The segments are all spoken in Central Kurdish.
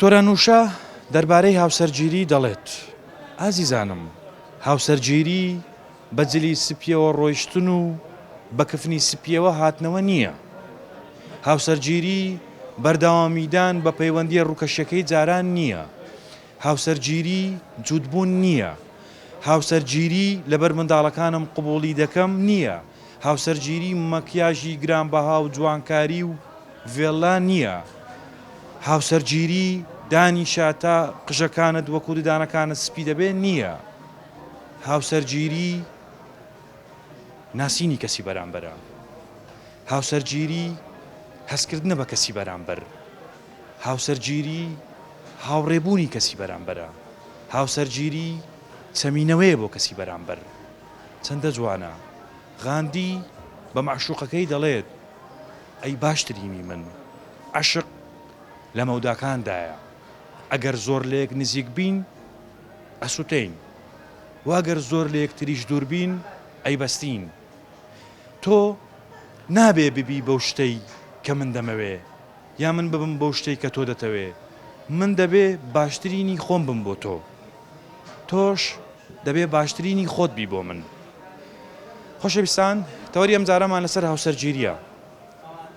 دکتۆرە نووشە دەربارەی هاوسەرگیری دەڵێت ئازیزانم هاوسەرگیری بەجلی سپیەوە ڕۆیشتن و بە کفنی سپیەوە هاتنەوە نییە. هاوسەرگیری بەردەوامیدان بە پەیوەندی ڕووکەشەکەی جاران نییە. هاوسەرگیری جوودبوون نییە. هاوسەرگیری لەبەر منداڵەکانم قبوڵی دەکەم نییە. هاوسەرگیری مەکیاژی گرانبەها و جوانکاری و ڤێڵا نییە. هاوسەرگیری دانی شاتە قژەکانت وەکو ددانەکانت سپی دەبێت نییە. هاوسەرگیری ناسینی کەسی بەرامبەرە. هاوسەرگیری هەستکردنە بە کەسی بەرامبەر. هاوسەرگیری هاوڕێبوونی کەسی بەرامبەرە. هاوسەرگیری چەمینەوەیە بۆ کەسی بەرامبەر. چەندە جوانە غاندی بە معشوقەکەی دەڵێت ئەی باشترینی من عەشق لە مەوداکاندایە ئەگەر زۆر لە یەک نزیک بین ئەسووتین واگەر زۆر لە یەکتریش دوور بین ئەیبەستین. تۆ نابێ ببی بەو شتەی کە من دەمەوێ یا من ببم بەو شتەی کە تۆ دەتەوێ. من دەبێ باشترینی خۆم بم بۆ تۆ. تۆش دەبێ باشترینی خۆت بی بۆ من. خۆشەویستان تەوەری ئەم جارەمان لەسەر هاوسەرگیریە.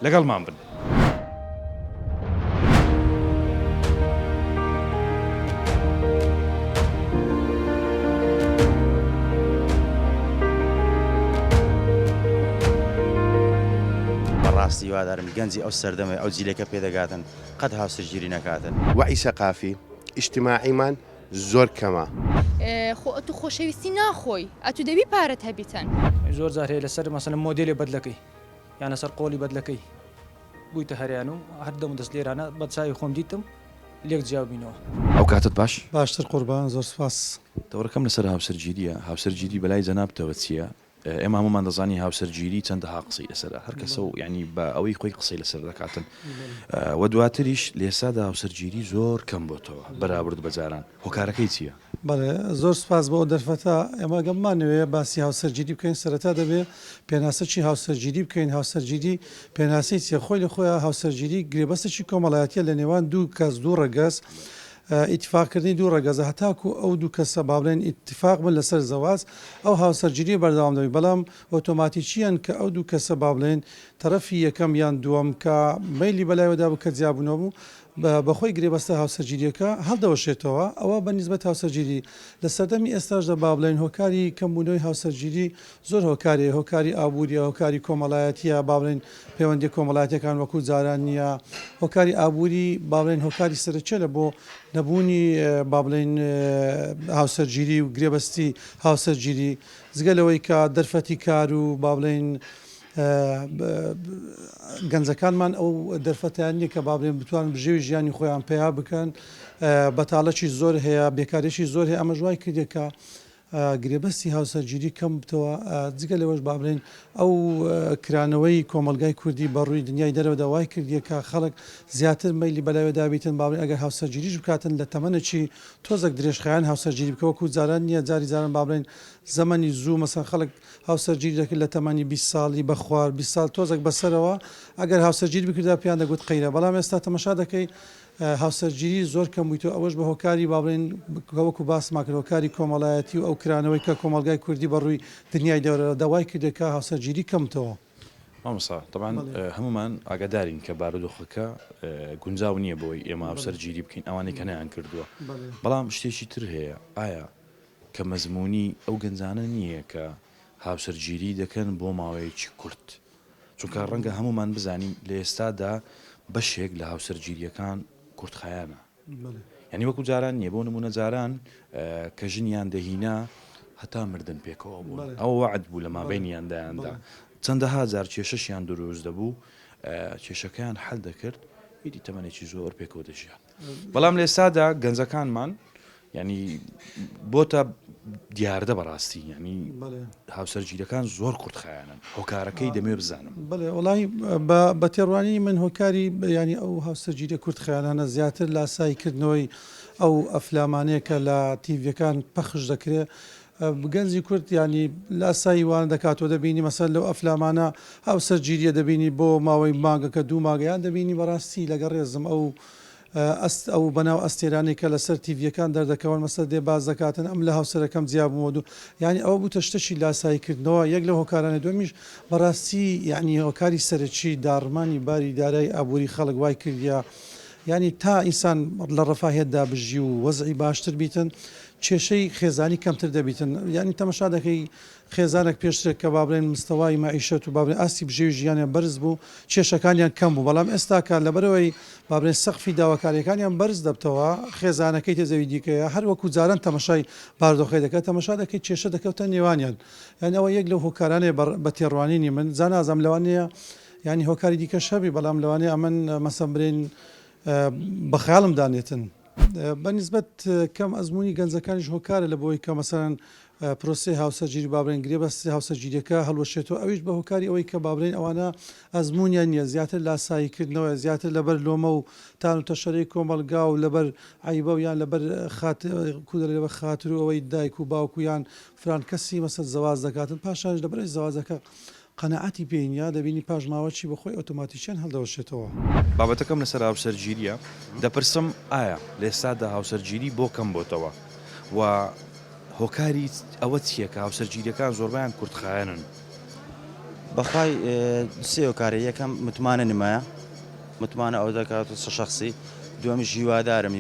لەگەڵمان بن. ڕاستی وادارم گەنجی ئەو سەردەمە ئەو جیلێکە پێدەگاتن قەت هاوسەرگیری نەکاتن. وعی سەقافی ئیجتیماعیمان زۆر کەمە. تو خۆشەویستی ناخۆی ئەتو دەبی پارەت هەبیتن. زۆر جار هەیە لەسەر مەسەلەن مۆدێلی بەدلەکەی یان لەسەر قۆڵی بەدلەکەی بوویتە هەریان و هەردەم دەست لێرانە بە چاوی خۆم دیتم لێک جیاوبینەوە. ئەو کاتت باش باشتر قوربان زۆر سپاس. تەوەرەکەم لەسەر هاوسەرگیریە. هاوسەرگیری بەلای جەنابتەوە چییە؟ ئێمە هەمومان دەزانی هاوسەرگیری چەندەها قسەی لەسەرە هەر کەسە و ینی بە ئەوەی خۆی قسەی لەسەر دەکاتن و دواتریش لە ئێستادا هاوسەرگیری زۆر کەم بۆتەوە بەرابرد بەجاران. هۆکارەکەی چییە؟ بەڵێ زۆر سپاس بۆ دەرفەتە ئێمە گەمانەوەیە باسی هاوسەرگیری بکەین. سەرەتا دەبێ پێناسەی هاوسەرگیری بکەین. هاوسەرگیری پێناسی چیە؟ خۆی لە خۆیان هاوسەرگیری گرێبەستێکی کۆمەڵایەتیە لە نێوان دوو کەس دوو ڕەگەز ئیتفاقکردنی دوو ڕەگەزە هەتاکو ئەو دوو کەسە باڵێن ئیتفاق بن لەسەر زەواز ئەو هاوسەرگیری بەردەوام دەبێت. بەڵام ئۆتۆماتیکیان کە ئەو دوو کەسە باڵێن تەرەفی یەکەم یان دووەم کە مەیلی بەلایەوەدا بوو کە جیابوونەوە بوو بەخۆی گرێبەستە هاوسەرگیریەکە هەڵدەوەشێتەوە. ئەوە بە نیسبەت هاوسەرگیری لە سەردەمی ئێستاشدا با بڵێن هۆکاری کەمبوونەوەی هاوسەرگیری زۆر هۆکارێ. هۆکاری ئابووریە، هۆکاری کۆمەڵایەتیە، با بڵێن پەیوەندی کۆمەڵایەتەکان وەکو جاران نییە. هۆکاری ئابووری با بڵێن هۆکاری سەرچێ لە بۆ نەبوونی با بڵێن هاوسەرگیری و گرێبەستی هاوسەرگیری جگەلەوەی کە دەرفەتی کار و با بڵێن گەنجەکانمان ئەو دەرفەتیان نیە کە بابلێن بتوانن بژێوی ژیانی خۆیان پێیا بکەن. بەتاڵەکی زۆر هەیە، بێکارێکی زۆر هەیە. ئەمە ژوای کردێکە گرێبەستی هاوسەرگیری کەم بتەوە. جگە لەوەش بابلێن ئەو کرانەوەی کۆمەلگای کوردی بەڕووی دنیای دەرەوە داوای کردیەکە خەڵک زیاتر مەیلی بەلایەدابیتن بابلێن ئەگەر هاوسەرگیریش بکاتن لە تەمەنێکی تۆزێک درێژخایان هاوسەرگیری بکەوەکو جاران نییە. جاری جاران بابلێن زەمەنی زوو مەسەن خەڵک هاوسەرگیری دەکرد لە تەمەنی 20 ساڵی بەخوار 20 ساڵ تۆزێک بەسەرەوە ئەگەر هاوسەرگیری بکردا پێیان دەگوت قەیرە. بەڵام ئێستا تەمەشا دەکەی هاوسەرگیری زۆر کەم بوویتەوە. ئەوەش بە هۆکاری بابلێن وەکو باسماکرد هۆکاری کۆمەڵایەتی و ئەو کرانەوەی کە کۆمەلگای کوردی بەڕووی دنیای دەورە داوای کردێکە هاوسەرگیری کەمتەوە. مامۆستا طبعاً هەمومان ئاگادارین کە بارودۆخەکە گونجاو نییە بۆی ئێمە هاوسەرگیری بکەین ئەوانەی کە نەیان کردووە. بەڵام شتێکی تر هەیە ئایا کە مەزموونی ئەو گەنجانە نییە کە هاوسەرگیری دەکەن بۆ ماوەیەکی کورت. چونکە ڕەنگە هەمومان بزانین لە ئێستادا بەشێک لە هاوسەرگیریەکان کورتخایانە. یعنی وەکو جاران نییە. بۆ نمونە جاران کە ژنیان دەهینا هەتا مردن پێکەوە بوون. ئەو وعد بوو لە مابینیاندایاندا. چەندەها جار کێشەشیان دروست دەبوو کێشەکەیان حەل دەکرد هیچی تەمەنێکی زۆر پێکەوە دەژیان. بەڵام لە ئێستادا گەنجەکانمان ینی بۆتە دیاردە بەڕاستی ینی هاوسەرگیریەکان زۆر کورتخایانن. هۆکارەکەی دەمێ بزانم. بڵێ وڵی بە تێڕوانی من هۆکاری ینی ئەو هاوسەرگیریە کورتخایانانە زیاتر لە ئاساییکردنەوەی ئەو ئەفلامانەیە کە لە تیڤەکان پەخش دەکرێت. گەنجی کورت ینی لە ئاساییوان دەکاتەوە دەبینی مەسەر لەو ئەفلامانە هاوسەرگیریە دەبینی بۆ ماوەی مانگەکە دوو ماگەیان دەبینی بەڕاستی لەگە ڕێزم ئەو ئەو بەناو ئەستێرانی کە لەسەر تیڤەکان دەردەکەون مەسە دێ باز دەکاتن ئەم لە هاوسەرەکەم جیابوومەدو یعنی ئەوە بوو تەشتەشی لاساییکردنەوە یەک لە هۆکارانە دومیش بەڕاستی یعنی هۆکاری سەرچی داڕمانی باری دارای ئابووری خەڵک وای کردیا ینی تا ئینسان لە ڕەفاهێتدا بژی و وەزعی باشتر بیتن کێشەی خێزانی کەمتر دەبیتن ینی تەمەشا دەکەی خێزانێک پێشترێک کە بابرێن مستەوای مەعیشەت و بابرێن ئاستی بژێوی ژیانیان بەرز بوو کێشەکانیان کەم بوو بەڵام ئێستاکە لەبەرەوەی بابرێن سەقفی داواکاریەکانیان بەرز دەبتەوە خێزانەکەی تێزەوی دیکەیە هەر وەکو جاران تەمەشای باردۆخی دەکات تەمەشا دەکەی کێشە دەکەوتە نێوانیان یعنی ئەوە یەک لەو هۆکارانێ بە تێڕوانینی من زانازەم لەوانەیە ینی هۆکاری دیکە شەبی بەڵام لەوانەیە ئەمن مەسەم برێن بە خەیاڵم دانێتن بەنسبەت کەم ئەزمموی گەنجەکانیش هۆکارە لە بۆی کە مەسەرەن پرۆسی هاوسەرگیری بابرێن گرێ بەستی هاوسەرگیریەکە هەڵوەشێتەوە ئەویش بە هۆکاری ئەوەی کە بابرێن ئەوانە ئەزممویان نییە زیاتر لاساییکردنەوە زیاتر لەبەر لۆمە و تان و تەشەرەی کۆمەلگا و لەبەر عیبە و یان لەبەر کودە لەبەر خاتر و ئەوەی دایک و باوکویان فران کەسی مەسەر زەواز دەکاتن پاشانش لەبەرەوەی زەوازەکە قەنەعەتی پێینیا دەبینی پاژماوەچی بەخۆی ئۆتۆماتیکیان هەڵدەوەشێتەوە بابەتەکەم لەسەر هاوسەرگیریە دەپرسم ئایا لە ئێستادا هاوسەرگیری بۆ کەم بۆتەوە و هۆکاری ئەوە چییە کە هاوسەرگیریەکان زۆربیان کورتخایەنن بەخوای سێ هۆکاری یەکەم متمانە نمایە متمانە ئەو دەکات شخصی دووەمیش هیوادارم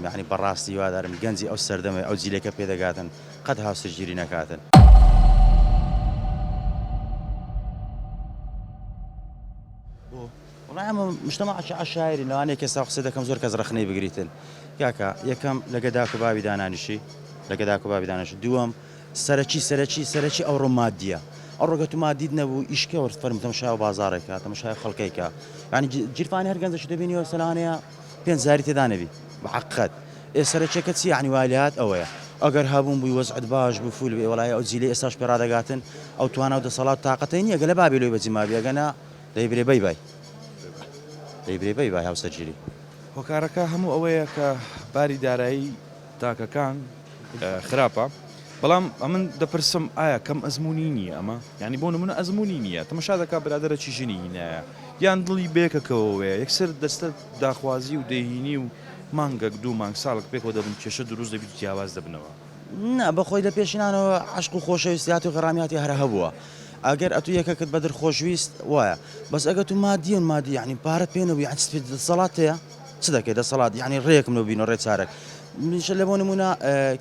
یعنی بەڕاستی هیوادارم گەنجی ئەو سەردەمە ئەو جیلێکە پێدەگاتن قەت هاوسەرگیری نەکاتن مشتمەعی عشایری لەوانەیە کەسا قسە دەکەم زۆر کەس ڕخنەی بگریتن کاکە یەکەم لەگە داک و باوی دانانیشی دووەم سەرەکی ئەو ڕۆ مادیە ئەو ڕۆگەت و مادید نەبوو ئیشکەوە فەرم تەماشای بازارێکە تەماشای خەڵکەیکە ینی جیرفانی هەر گەنجەش دەبینیەوە سەلانەیە 5,000 تێدا نەبی بەحقەت سەرچێکە چی عنی والیات ئەوەیە ئەگەر هەبوون بووی وەزعت باش بوو فول بێ وڵای ئەو جیلێ ئێستاش پێڕادەگاتن ئەو توانە و دەسەڵات تااقەتەی نییە گە لە بابی لۆی بەجیمابی ئەگەنا دەیبرێ بەی بای هاوسەرگیری هۆکارەکە هەموو ئەوەیە کە باری دارایی تاکەکان خراپە بەڵام ئەمن دەپرسم ئایا کەم ئەزمموی نییە ئەمە ینی بۆ نمونە ئەزمموی نییە تەمەشا دەکات برادرەکی ژنی هینایە یان دڵی بێکەکەوەیە یەکسەر دەستە داخوازی و دەهینی و مانگەک دوو مانگ ساڵک پێکەوە دەبن کێشە دروست دەبیت جیاواز دەبنەوە نا بەخۆی لە پێشینانەوە عشق و خۆشەویستیاتی و غەڕامیاتی هەرە هەبووە ئەگەر ئەتو یەکەکەت بەدر خۆشویست وایە بەس ئەگە تو مادیون مادی یعنی پارەت پێنەوە یان دەسەڵات هەیە چ دەکەیت دەسەڵات یعنی ڕێکم لەو بینەوە ڕێ چارەک منیشە لە بۆ نمونە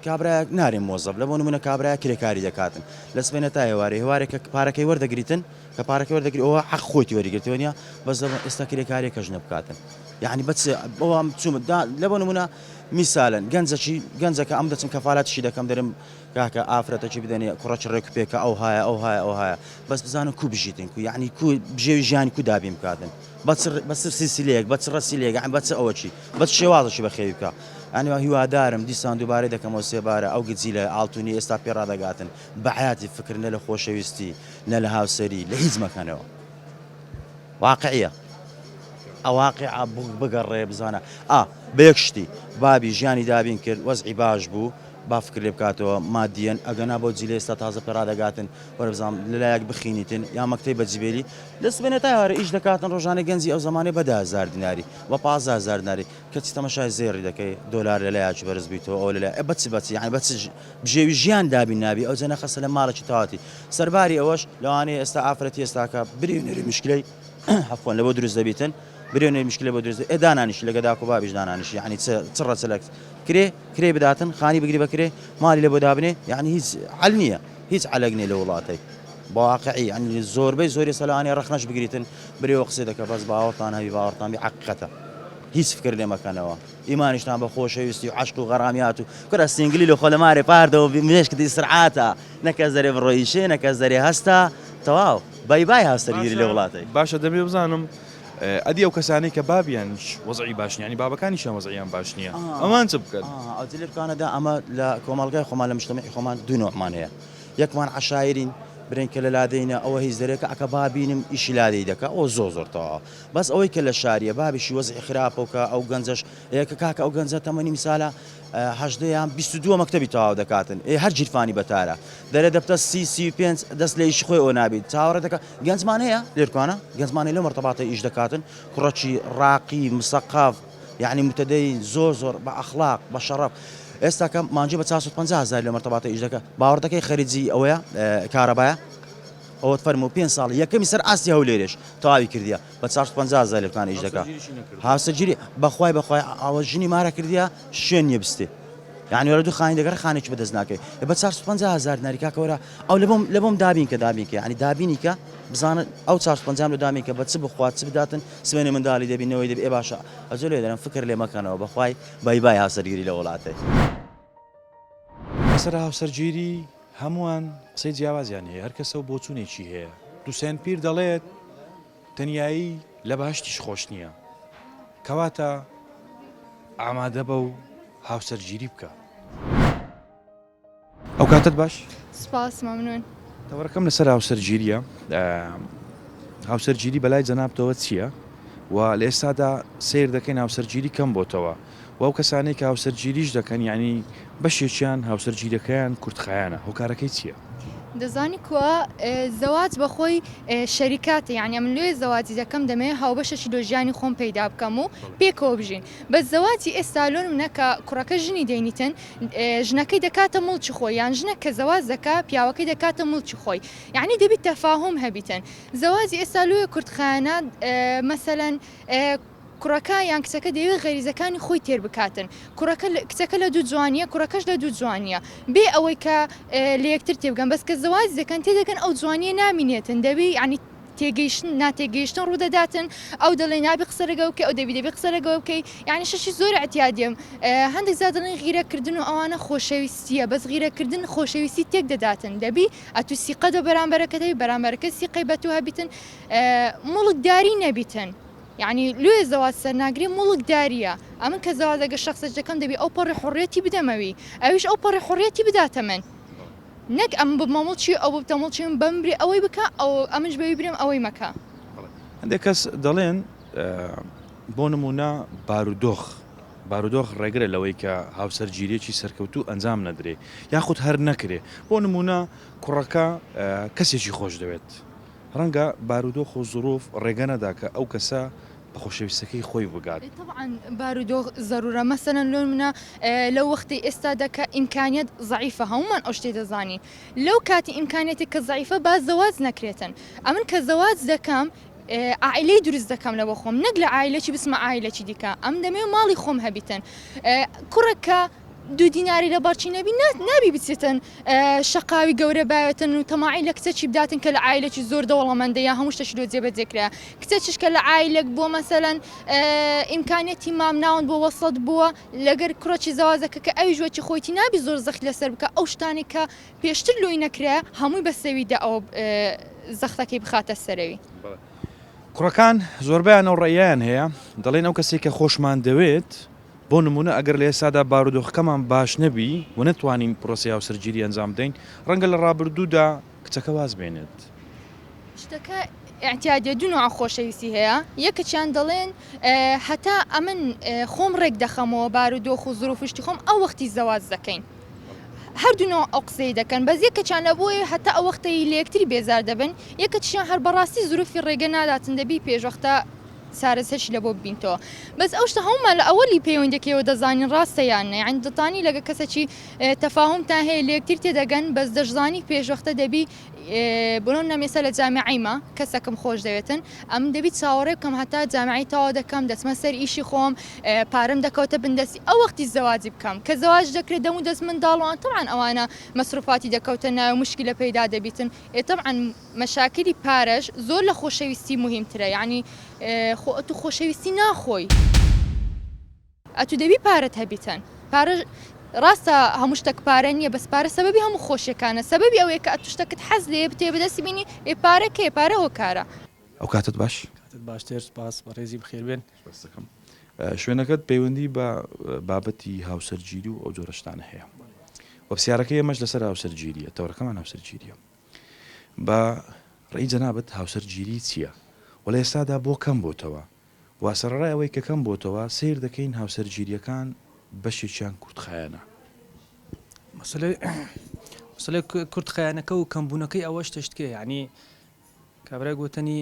کابراایەک نارێن مۆزەب لە بۆ نمونە کابراایە کرێکاری دەکاتن لە سبەینە تا هێوارێکە پارەکەی وەردەگریتن کە پارەکەی وەردەگری ئەوە حەق خۆتی وەریگرتوە نیە بەس ئێستا کرێکاریەکەش نەبکاتن یعنی بەچ ئەوام چوم لە بۆ نمونە میسالن گەنجەکە ئەم دەچم کەفالاتشی دەکەم دەرم کاکە ئافرەتەکی بدەنێ کوڕەچ ڕێک پێکە ئەو هەیە بەس بزانە کو بژیتن کو یعنی کو بژێوی ژیانی کو دابی بکاتن بەسر سیسیلەیەک بەچ ڕەسیلەیەک یعنی بەچ ئەوەچی بەس شێوازەشی بەخێوی بکە ئەنیوە هیوادارم دیسان دووبارەی دەکەمەوە سێبارە ئەو گجی لە ئاڵتونی ئێستا پێڕادەگاتن بەحیاتی فکر نە لە خۆشەویستی نە لە هاوسەری لە هیچ مەکانەوە واقعیە ئەواقع بگەڕێ بزانە بەیەک شتی بابی ژیانی دابین کرد وەزعی باش بوو با فکر لێ بکاتەوە مادیەن ئەگەنا بۆ جیلێ ئێستا تازە پێڕادەگاتن وەرەبزانام لەلایەک بخینیتن یا مەکتەی بەجیبێلی دەست بێنێت تا هەرە ئیش دەکاتن ڕۆژانەی گەنجی ئەو زمانێ بە 10,000 دیناری بە 15,000 دیناری کەچی تەماشای زێڕی دەکەی دۆلار لەلایەکی بەرز بیتەوە ئەو لەلای بەچ یعنی بەچ بژێوی ژیان دابین نابی ئەو جەنە خەسە لە ماڵێکی تەواتی سەرباری ئەوەش لەوانەیە ئێستا ئافرەتی ئێستاکە بریونەری مشکلەی عەفوەن لە بۆ دروست دەبیتن برێنەی مشکلە بۆ دروست دانانیشی لەگە داک و بابیش دانانیشی یعنی چ ڕەچەلەک کرێ بداتن خانی بگری بکرێ مالی لە بۆ دابنێ یعنی هیچ عەل نییە هیچ عەلەک نییە لە وڵاتەی واقعی یعنی زۆربەی زۆری سەلانەیە ڕەخنەش بگریتن برێوە قسێ دەکە بەس باوەڕتان هەوی باوەڕتان بی حەقیقەتە هیچ فکر لێ مەکەنەوە ئیمانیشتان بە خۆشەویستی و عەشق و غەڕامیات و کورە سینگلی لە خۆلەمارێ پاردەوە مێشکتی سرعاتە نەکەس دەرێ بڕۆیشێ نەکەس دەرێ هەستا تەواو بای هاوسەرگیری لە وڵاتەی باشە دەبێ بزانم ئەدی ئەو کەسانی کە بابیانش وەزعی باش نیە ینی بابەکانیشیان وەزعیان باش نییە ئەمان چ بکەن ئەجلێ بکانەدا ئەمە لە کۆمەڵگای خۆمان لە مجتەمەعی خۆمان دوو نوعمان هەیە یەکمان عەشایرین برێن کە لە لادەینە ئەوە هیچ دەرێکە ئەکە بابینم ئیشی لادەی دەکە ئەو زۆر تەواو بەس ئەوەی کە لە شاریە بابیشی وەزعی خراپەوە ئەو گەنجەش یەکە کاکە ئەو گەنجە تەمەنی میسالە 22 مەکتەبی تەواو دەکاتن هەر جیرفانی بەتارە دەرێ دەبتە 35 دەست لە ئیشی خۆی ئەو نابیت چاوەڕێ دەکە گەنجمان هەیە لێرکوانە گەنجمانی لە مەرتەباتە ئیش دەکاتن کوڕەکی ڕاقی مسەقاف یعنی متدەین زۆر بە ئەخلاق بە شەڕەف ئێستا کە مانجی بە 450,000 لە مەرتەباتە ئیش دەکە باوەڕەکەی خەریجی ئەوەیە کارەبایە ئەوە فەرمو 5 ساڵ یەکەمی سەر ئاستی هەولێرێش تەواوی کردیە بە 450,000 لەکان ئیش دەکە هاوسەرگیری بەخوای ئەوە ژنی مارە کردیە شوێن نییە بستێ یعنی وەرە دوو خانی دەگەڕ خانێکی بەدەست ناکەی بە 450,000 ناریکاکەوەرە ئەو لە بۆم دابین کە ینی دابینی کە بزانن ئەو 450 لە دامی کە بە چ بخوات چ بداتن سوێنێ منداڵی دەبینەوەی دەبێ باشە ئەجۆ لێ دەرم فکر لێ مەکەنەوە بەخوای بای هاوسەرگیری لە وڵاتێ لەسەر هاوسەرگیری هەمووان قسەی جیاوازیان هەیە هەر کەسە بۆ چوونێکی هەیە دووسێن پیر دەڵێت تەنیایی لە باشتیش خۆش نییە کەواتە ئامادە بە و هاوسەرگیری بکە ئەو کاتت باش سپاس مەمنون تەوەڕەکەم لەسەر هاوسەرگیریە هاوسەرگیری بەلای جەنابتەوە چییە و لە ئێستادا سیر دەکەین هاوسەرگیری کەم بۆتەوە و ئەو کەسانەی کە هاوسەرگیریش دەکەن یعنی بەشێکیان هاوسەرگیریەکەیان کورتخایانە هۆکارەکەی چییە؟ دەزانی کووە زەواج بەخۆی شەریکاتە یعنی من لێ زەواجی دەکەم دەمەوێت هاوبەشەشی لۆ ژیانی خۆم پەیدا بکەم و پێکەوە بژین بە زەواجی ئێستا لۆن منە کە کوڕەکە ژنی دەینیتن ژنەکەی دەکاتە مڵکی خۆی یان ژنە کە زەواز دەکا پیاوەکەی دەکاتە مڵکی خۆی یعنی دەبیت تەفاهم هەبیتن زەواجی ئێستا لێ کورتخانە مەسەلەن کوڕەکە یان کچەکە دەوێت غەریزەکانی خۆی تێر بکاتن کچەکە لە دوو جوانیە کوڕەکەش لە دوو جوانیە بێ ئەوەی کە لە یەکتر تێبگەن بەس کە زەواج دەکەن تێدەکەن ئەو جوانیە نامینێتن دەبی ینی تێگەیشتن ناتێگەیشتن ڕوودەداتن ئەو دەڵێ نابی قسە لەگەڵ بکەی ئەو دەبی قسە لەگەڵ بکەی یعنی شەشی زۆر ئەتیادیم هەندێک زیاد دەڵێن غیرەکردن و ئەوانە خۆشەویستیە بەس غیرەکردن خۆشەویستی تێک دەداتن دەبی ئەتو سیقە دە بەرامبەرەکەتەوی بەرامبەرەکە سیقەی بە تو هەبیتن مڵکداری نەبیتن یعنی لێ زەواج سەرناگری مڵکداریە ئەمن کە زەواجەکە شخصە دەکەم دەبی ئەو پەڕی حڕێتی بدەمەوی ئەویش ئەو پەڕی حڕێتی بداتە من نەک ئەم بمەمڵچی ئەو بتەمڵچیم بمبری ئەوەی بکە ئەو ئەمنش بەوی برم ئەوەی مەکە هەندێک کەس دەڵێن بۆ نمونە بارودۆخ ڕێگرە لەوەی کە هاوسەرگیریەکی سەرکەوتوو ئەنجام نەدرێ یاخود هەر نەکرێ بۆ نمونە کوڕەکە کەسێکی خۆش دەوێت ڕەنگە بارودۆخ و زروف ڕێگە نەدا کە ئەو کەسە بە خۆشەویستەکەی خۆی بگات طبعا بارودۆخ ضرورە مەسەرەن لۆ منە لەو وەختی ئێستا دەکە ئیمکانیت ضعیفە هەمومان ئەو شتێ دەزانین لەو کاتی ئیمکانێتی کە ضعیفە با زەواج نەکرێتن ئەمن کە زەواج دەکەم عائلەی دروست دەکەم لە بۆ خۆم نەک لە عائلەکی بسمە عائلەکی دیکە ئەم دەمێ ماڵی خۆم هەبیتن کوڕەکە دوو دیناری لە بەرچی نەبی نابی بچێتن شەقاوی گەورە باوێتن و تەماعی لە کچەکی بداتن کە لە عائلەکی زۆر دەوڵەمەندەیە هەموو شتەشی لۆ جێبەجێکرا کچەکیش کە لە عائلەک بۆ مەسەلەن ئیمکانێتی مام ناون بۆ وەسڵت بووە لەگەر کوڕەکی زەوازەکە کە ئەوی ژوەکی خۆیتی نابی زۆر زەخی لەسەر بکە ئەو شتانی کە پێشتر لۆی نەکرا هەمووی بەسەویدا ئەو زەختەکەی بخاتە سەرەوی کوڕەکان زۆربیان ئەو ڕێیان هەیە دەڵێن ئەو کەسێک کە خۆشمان دەوێت بۆ نمونە ئەگەر لە ئێستادا بارودۆخەکەمان باش نەبی و نەتوانین پرۆسی هاوسەرگیری ئەنجام بدەین ڕەنگە لە ڕابردوودا کچەکە واز بێنێت شتەکە اعتیادیە دوو نوع خۆشەویستی هەیە یەکەچیان دەڵێن هەتا ئەمن خۆم ڕێک دەخەمەوە بارودۆخ و زروفشتی خۆم ئەو وەختی زەواج دەکەین هەردوو ئەو قسەی دەکەن بەس یەکەچیان لە بۆی هەتا ئەو وەختەی لە یەکتری بێزار دەبن یەکەچیان هەر بەڕاستی زروفی ڕێگە ناداتن دەبی پێشوەختە سارەسەرشی لە بۆ ببینتەوە بەس ئەو شتە هەمومان لە ئەوەلی پەیوەندەکەیەوە دەزانین ڕاستەیانە یعنی دەتانی لەگە کەسێکی تەفاهمتان هەیە لە یەکتر تێدەگەن بەس دەشزانی پێشوەختە دەبی بۆن نەمێسە لە جامعیمە کەسەکەم خۆش دەوێتن ئەم دەبی چاوەڕێ بکەم هەتا جامعی تاوا دەکەم دەچمە سەر ئیشی خۆم پارەم دەکەوتە بندەسی ئەو وەختی زەواجی بکەم کە زەواج دەکرێت دەم و دەست منداڵەوان طبعاً ئەوانە مەسروفاتی دەکەوتە ناو مشکلە پەیدا دەبیتن طبعاً مەشاکلی پارەش زۆر لە خۆشەویستی مهمترە یعنی تو خۆشەویستی ناخۆی ئەتو دەبی پارەت هەبیتن پارە ڕاستە هەموو شتێک پارە نییە بەس پارە سەبەبی هەموو خۆشیەکانە سەبەبی ئەوەیە کە ئەتو شتەکەت حەز لێ بتێ بەدەستی بینی پارەکێ پارە هۆکارە ئەو کاتت باش باشتر سپاس بەڕێزی بخێربێن شوێنەکەت پەیوەندی بە بابەتی هاوسەرگیری و ئەو جۆرە شتانە هەیە وەپسیارەکە ئێمەش لەسەر هاوسەرگیریە تەورەکەمان هاوسەرگیریە بە ڕێی جەنابەت هاوسەرگیری چییە و لە ئێستادا بۆ کەم بۆتەوە و سەرڕای ئەوەی کە کەم بۆتەوە سیر دەکەین هاوسەرگیریەکان بەشێکیان کورتخایەنە مەسەلەی کورتخایەنەکە و کەمبوونەکەی ئەوەش تشتکێ یعنی کابرای گوتنی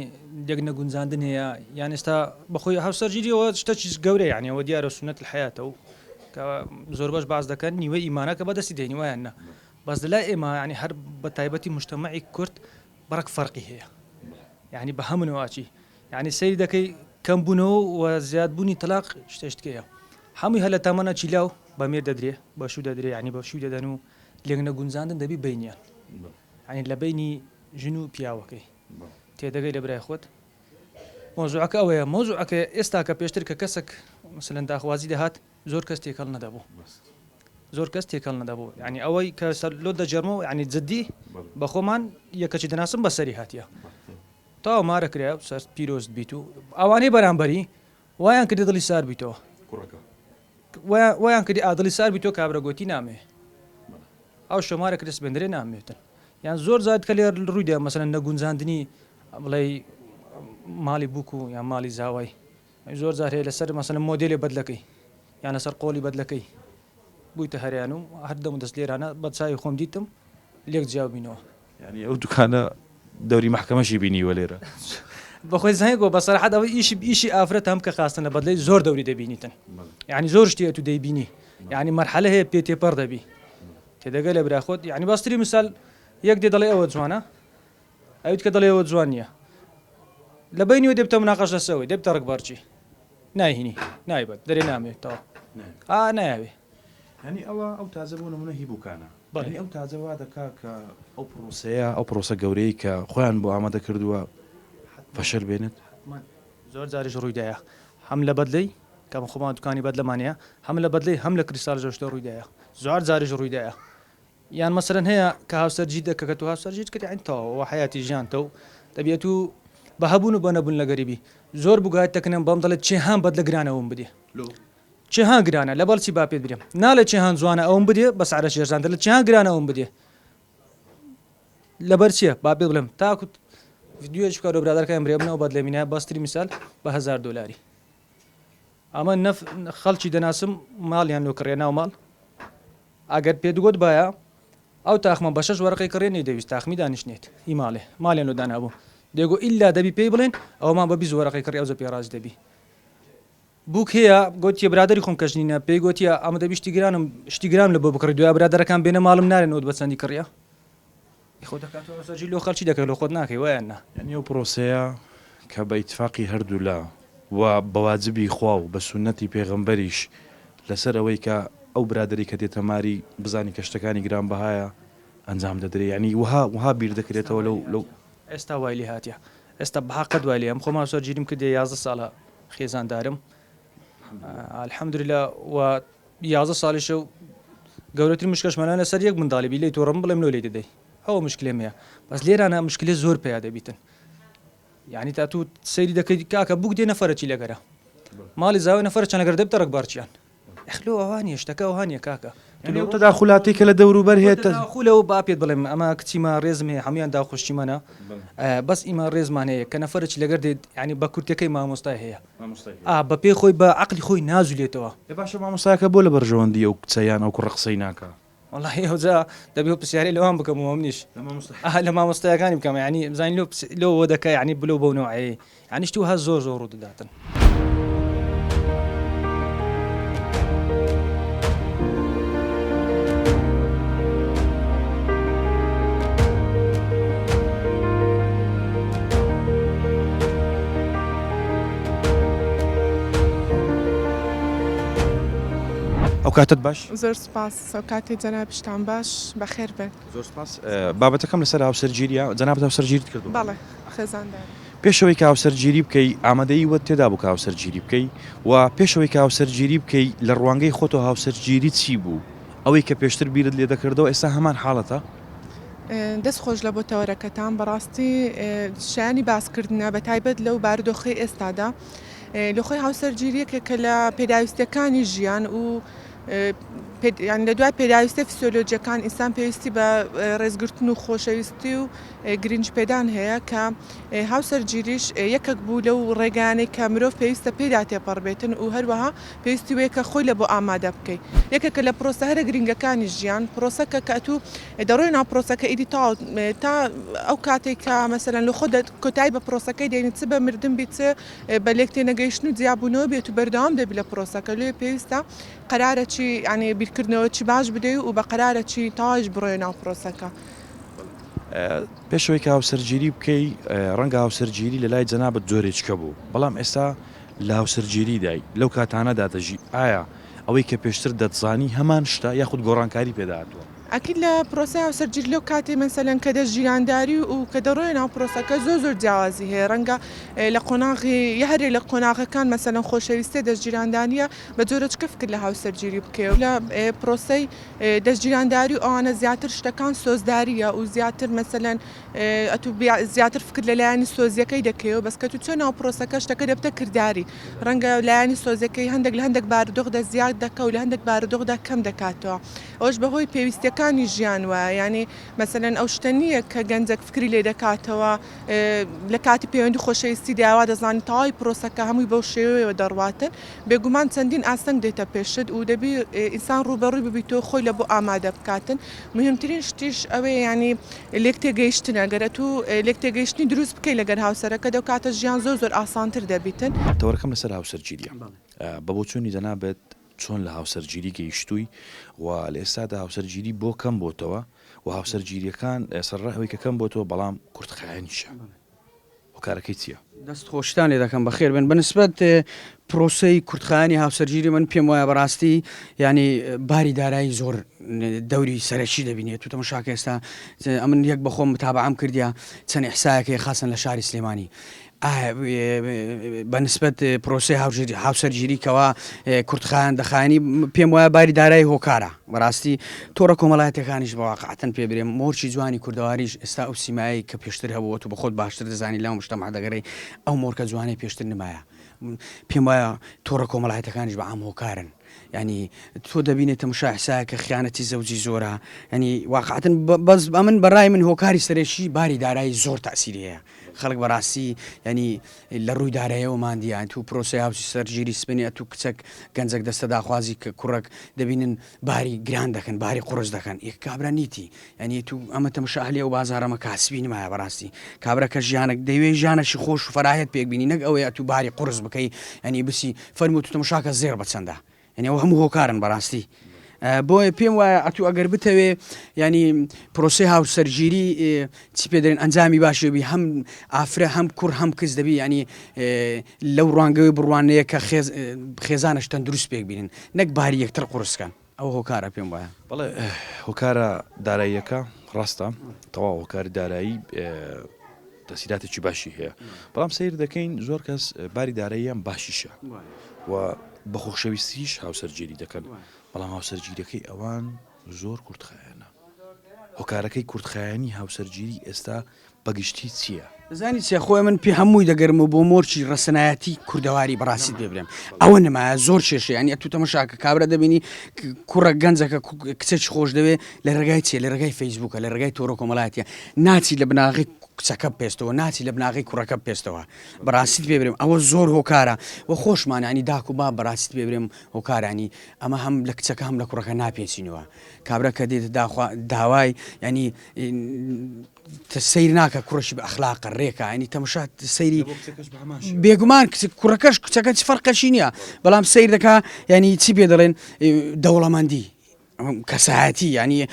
دێک نەگونجاندن هەیە یان ئێستا بەخۆی هاوسەرگیریەوە شتەی گەورە یعنی ئەوە دیارە سنەت الحیاتە و زۆر بەش باز دەکەن نیوەی ئیمانە کە بەدەستی دێنی وایان نە بەس لای ئێمە ینی هەر بە تایبەتی مجتەمەعی کورد بەڕک فەرقی هەیە یعنی بە هەمونەوەچی یعنی سەیری دەکەی کەمبوونەوە و زیادبوونی تەلاق شتێشتکەیە هەمووی هە لە تەمەنە چیلاو بە مێر دەدرێ بەشوو دەدرێ ینی بەشوو دەدەن و لێک نەگونجاندن دەبی بینیان ینی لە بینی ژن و پیاوەکەی تێدەگەی لە برای خۆت مۆزوعەکە ئەوەیە مۆزوعەکە ئێستا کە پێشتر کە کەسێک مثلەن داخوازی دەهات زۆر کەس تێکەڵ نەدەبوو زۆر کەس تێکەڵ نەدەبوو ینی ئەوەی کە لۆ دەجەرمەوە ینی جددی بە خۆمان یەکەچی دەناسم بە سەری هاتیە تاوا مارەکرا سەر پیرۆست بیت و ئەوانەی بەرامبەری وایان کردی دڵی سار بیتەوە وایان کردی ئادڵی سار بیتۆ کابرا گوتی نامێ ئەو شەمارە کرد سبێندرێ نامێتن یان زۆر زیاد کە لێر ڕوویدا مەسەن نەگونجاندنی بڵێ ماڵی بووک و یان ماڵی زاوای زۆر جار هەیە لەسەر مەسەن مۆدێلێ بەدلەکەی یان لەسەر قۆڵی بەدلەکەی بوویتە هەریان و هەردەم دەست لێرانە بە چاوی خۆم دیتم لێک جیاو بینەوە ینی ئەو دوکانە دەوری محکەمەشی بینیوە لێرە بەخۆی زانگۆ بەسەرحەت ئەوە ئیشی ئافرەت هەم کە خاستن لە بەدلەی زۆر دەوری دەبینیتن یعنی زۆر شتێت و دەیبینی یعنی مەرحەلە هەیە پێ تێپەڕ دەبی تێدەگە لە براخۆت یعنی باستری مثال یەک دێ دەڵێ ئەوە جوانە ئەویت کە دەڵێ ئەوە جوان نییە لە بینیوە دەبتە مناقەش لەسەوەی دەبتە ڕکبەرچی نایهینی نایبەت دەرێ نامێتەوە نایاوێ هەنی ئەوە ئەو تازە بوو نمونە هی بووکانە بەڵێ ئەو تازەوا دەکا کە ئەو پرۆسەیە ئەو پرۆسە گەورەی کە خۆیان بۆ ئامادە کردووە فەشەر بێنێت زۆر جاریش ڕوویدایە هەم لە بەدلەی کە خۆمان دوکانی بەدلەمانەیە هەم لە بەدلەی هەم لە کریسال جۆشتە ڕوویدایە زۆر جاریش ڕوویدایە یان مەسەرەن هەیە کە هاوسەرجی دەکە تو هاوسەرجیت کرد عینتەوە حیاتی ژیانتە و دەبێت و بە هەبوون و بە نەبوون لە گەریبی زۆر بگایت دەکەنم بەم دەڵێت چێهان بەدلە گرانەوەم بدێ چێهان گرانە لە بەڵچی با پێت برێم نالە چێهان جوانە ئەوم بدێ بە سعرە شێرزان دەڵێت چێهان گرانەوەم بدێ لەبەر چییە با پێ بڵێم تاکوت ویدیۆش بکە برادەکەم برێبنەوە بەدلەمینە باستری میسال بە $1000 ئەمە خەڵکی دەناسم ماڵیان لۆ کڕێناو ماڵ ئەگەر پێ دوگوت باە ئەو تاخمە بە 6 وەرەقی کڕێنی دەویست تاخمی دانیشتێت ئی ماڵێن لۆ دانابوو دێگو ئیلا دەبی پێی بڵێن ئەومان بە 20 وەرەقی کڕی ئەوزە پێڕاز دەبی بووک هەیە گوتیە برادری خۆم کەژنینە پێی گوتیە ئەمە دەبی شتی گرام لە بۆ بکڕی دوای برادەرەکان بێنە ماڵم نارێنەوە بە چەندی کڕیا خۆ دەکاتەوە سەرجی لۆ خەڵکی دەکەی لۆ خۆت ناکەی وایان نا یعنی ئەو پرۆسەیە کە بە ئیتفاقی هەردوو لا و بەواجبی خوا و بە سونەتی پێغەمبەریش لەسەر ئەوەی کە ئەو برادری کە دێتە ماری بزانی کە شتەکانی گران بەهایە ئەنجام دەدرێت ینی وها بیر دەکرێتەوە لەو ئێستا وای لێ هاتیە ئێستا بەحەقەت وای لێ ئەم خۆمان سەرگیریم کردێ 11 ساڵە خێزاندارم الحەمدولillah و 11 ساڵیشە و گەورەترین مشکلەشمانە لەسەر یەک منداڵی لێی تۆڕم بڵێم لۆ لێ دەدەی ئەوە مشکلێم هەیە بەس لێرانە مشکلێ زۆر پێیا دەبیتن یعنی تا تو سەیری دەکەی کاکە بووک دێ نەفەرەکی لەگەرە ماڵی زاوی نەفەرە چەند لەگەر دەبتە ڕکبارچیان ئەخلۆ ئەوانیە شتەکە ئەوانیە کاکە ئەو تەداخولاتی کە لە دەوروبەر هێتە خولەوە با پێت بڵێم ئەمە کچیمە ڕێزم هەیە هەمویان داخۆشتیمەە بەس ئیمان ڕێزمان هەیە کە نەفەرەکی لەگەر دێت ینی بە کورتەکەی مامۆستای هەیە بە پێی خۆی بە عقلی خۆی نازولێتەوە باشە مامۆستاکە بۆ لە بەرژەوەندی ئەو کچەیان ئەو کوڕە قسەی ناکە والله هەوجا دەبێ پرسیاری لەوان بکەم و منیش لە مامۆستایەکانی بکەم ینی بزانین لەوە دەکە ینی بلۆ بەونەوەی ینی شتی وها زۆر ڕوو دەداتن ئەو کاتت باش زۆر سپاس سەوکاتی جەنابشتان باش بەخێر بن زۆر سپاس بابەتەکەم لەسەر هاوسەرگیریە جەنابەت هاوسەرگیریت کردو بەڵێ خێزاندار پێشەوەی کە هاوسەرگیری بکەی ئامادەی وە تێدا بوو کە هاوسەرگیری بکەی و پێشەوەی کە هاوسەرگیری بکەی لە ڕوانگەی خۆتۆ هاوسەرگیری چی بوو ئەوەی کە پێشتر بیرت لێ دەکردەوە ئێستا هەمان حاڵەتە دەست خۆش لە بۆ تەوەرەکەتان بەڕاستی شایانی باسکردنە بە تایبەت لەو بارودۆخی ئێستادا لە خۆی هاوسەرگیریەکە کە لە پێداویستەکانی ژیان و ینی لە دوای پێداویستە فسیۆلۆجیەکان ئینسان پێویستی بە ڕێزگرتن و خۆشەویستی و گرنج پێدان هەیە کە هاوسەرگیریش یەکێک بوو لەو ڕێگانەی کە مرۆڤ پێویستە پێدا تێپەڕبێتن و هەروەها پێویستی وەیە کە خۆی لە بۆ ئامادە بکەیت یەکێکە لە پرۆسە هەرە گرنگەکانی ژیان پرۆسەکە کە ئەتوو دەڕۆی ناو پرۆسەکە ئیدی تا ئەو کاتێک کە مەسەرەن لە خۆ کۆتایی بە پرۆسەکەی دێنیت چ بە مردن بیت بە لێک تێنەگەیشتن و جیاببوونەوە بێت و بەردەوام دەبی لە پرۆسەکە لێ پێویستە قەرارەی ینی بیرکردنەوەی باش بدەی و بە قەرارەی تاش بڕۆی ناو پرۆسەکە. پێشەوەی کە هاوسەرگیری بکەی ڕەنگە هاوسەرگیری لە لای جەنابەت جۆرێککە بوو بەڵام ئێستا لە هاوسەرگیری دای لەو کاتانەدا دەژی ئایا ئەوەی کە پێشتر دەتزانی هەمان شتە یاخود گۆڕانکاری پێداهاتووە. ئەکید لە پرۆسی هاوسەرگیری لەو کاتێ مەسەلەن کە دەستگیرانداری و کە دەڕۆی ناو پرۆسەکە زۆر جیاوازی هەیە ڕەنگە لە قۆناغی هەرێ لە قۆناغەکان مەسەلەن خۆشەویستە دەستگیراندانیە بە جۆرەچکە فکر لە هاوسەرگیری بکەوە لە پرۆسەی دەستگیرانداری و ئەوانە زیاتر شتەکان سۆزداریە و زیاتر مەسەلەن زیاتر فکر لەلایەنی سۆزیەکەی دەکەوە بەسکە تو چۆن ناو پرۆسەکە شتەکە دەبتە کردداری ڕەنگە لایەنی سۆزەکەی هەندێک لە هەندێک بارودۆخدا زیاد دەکە و لە هەندێک بارودۆخدا کەم دەکاتەوە ئەوش بەهۆی پێویستەکانی ژیان وایە ینی مەسەلەن ئەو شتە نییە کە گەنجێک فکری لێ دەکاتەوە لە کاتی پەیوەندی خۆشەویستی داوا دەزانانی تەواوی پرۆسەکە هەمووی بەو شێوەیەوە دەڕواتن بێگومان چەندین ئاسنگ دێتە پێشت و دەبی ئینسان ڕوبەڕووی ببیتەوە خۆی لە بۆ ئامادە بکاتن مهمترین شتیش ئەوەیە ینی لێک تێگەیشتنە گەرە تو لێک تێگەیشتنی دروست بکەی لەگەر هاوسەرەکە دەو کاتە ژیان زۆر ئاسانتر دەبیتن. تەوەرەکەم لەسەر هاوسەرگیریە بە بۆ چۆنی دەنابێت چۆن لە هاوسەرگیری گەیشتووی و لە ئێستادا هاوسەرگیری بۆ کەم بۆتەوە و هاوسەرگیریەکان سەرڕاهەوەی کە کەم بۆتەوە بەڵام کورتخایەنیشە هۆکارەکەی چییە؟ دەست خۆشتان لێ دەکەم بەخێر بن بەنسبەت پرۆسەی کورتخایانی هاوسەرگیری من پێم وایە بەڕاستی ینی باری دارایی زۆر دەوری سەرەکی دەبینێت و تەماشاکە ئێستا ئەمن یەک بەخۆم متابعەم کردیا چەند ئیحسایەکی خاصن لە شاری سلێمانی بەنسبەت پرۆسی هاوسەرگیری کەوا کورتخایان دەخانی پێم وایە باری دارایی هۆکارە بەڕاستی تۆڕە کۆمەڵایەتەکانیش بەواقعەتەن پێ برێم مۆرچی جوانی کوردەواریش ئێستا ئەو سیمایی کە پێشتر هەبووە و بەخۆت باشتر دەزانی لەو مشتەمە دەگەڕی ئەو مۆرکە جوانەی پێشتر نمایە پێم وایە تۆڕە کۆمەڵایەتەکانیش بە عام هۆکارن ینی تۆ دەبینێتە مشاحسایە کە خیانەتی زەوجی زۆرە ینی واقعەتن بەس ئەمن بەڕای من هۆکاری سەرێکی باری دارایی زۆر تاسیری هەیە خەڵک بەڕاستی ینی لە ڕووی دارایەوە مادییان تو پرۆسی هاوسی سەرگیری سپنی تو کچەک گەنجێک دەستە داخوازی کە کوڕک دەبینن باری گران دەکەن باری قڕز دەکەن یەک کابرا نیتی ینی تو ئەمە تەماشاهلی و بازارەمە کاسبی نمایە بەڕاستی کابراکە ژیانێک دەیوێ ژیانەشی خۆش و فەراهەت پێکبینی نەک ئەوەیە تو باری قڕز بکەی ینی بسی فەرمو تو تەماشاکە زێر بەچەندە ینی ئەو هەموو هۆکارن بەڕاستی بۆیە پێم وایە ئەتو ئەگەر بتەوێ ینی پرۆسی هاوسەرگیری چی پێدرێن ئەنجامی باشێبی هەم ئافرە هەم کوڕ هەم کەس دەبی ینی لەو ڕوانگەوەی بڕوانەیە کە خێزانشتەن دروست پێک بینن نەک باری یەکتر قورسکەن ئەو هۆکارە پێم وایە بەڵێ هۆکارە داراییەکە ڕاستە تەواو هۆکاری دارایی تەسیراتێکی باشی هەیە بەڵام سیر دەکەین زۆر کەس باری داراییان باشیشە و بە خۆشەویستیش هاوسەرگیری دەکەن بەڵام هاوسەرگیریەکەی ئەوان زۆر کورتخایەنە هۆکارەکەی کورتخایەنی هاوسەرگیری ئێستا بەگشتی چییە؟ زانی چێ خۆی من پێ هەمووی دەگەرمە بۆ مۆرچی ڕەسەنایەتی کوردەواری بەڕاستی پێ برێم ئەوە نمایە زۆر کێشە ینی تو تەماشاکە کابرا دەبینی کوڕە گەنجەکە کچێکی خۆش دەوێ لە ڕێگای چیە لە ڕێگای فەیسبووکە لە ڕێگای تۆڕە کۆمەڵایەتیە ناچی لە بناغی کچەکە پێستەوە ناچی لە بناغی کوڕەکە پێستەوە بەڕاستی پێ برێم ئەوە زۆر هۆکارە و خۆشمانانی داکو با بەڕاستی پێ برێم هۆکارانی ئەمە هەم لە کچەکە هەم لە کوڕەکە ناپێچینەوە کابرا کە دێت داوای ینی سیر ناکە کوڕشی بە ئەخلاقە ڕێکە ینی تەماشا سەیری بێگومان کوڕەکەش کچەکە چ فەرقەشی نییە بەڵام سیر دەکا ینی چی پێ دەڵێن دەوڵەمەندی کەسایەتی ینی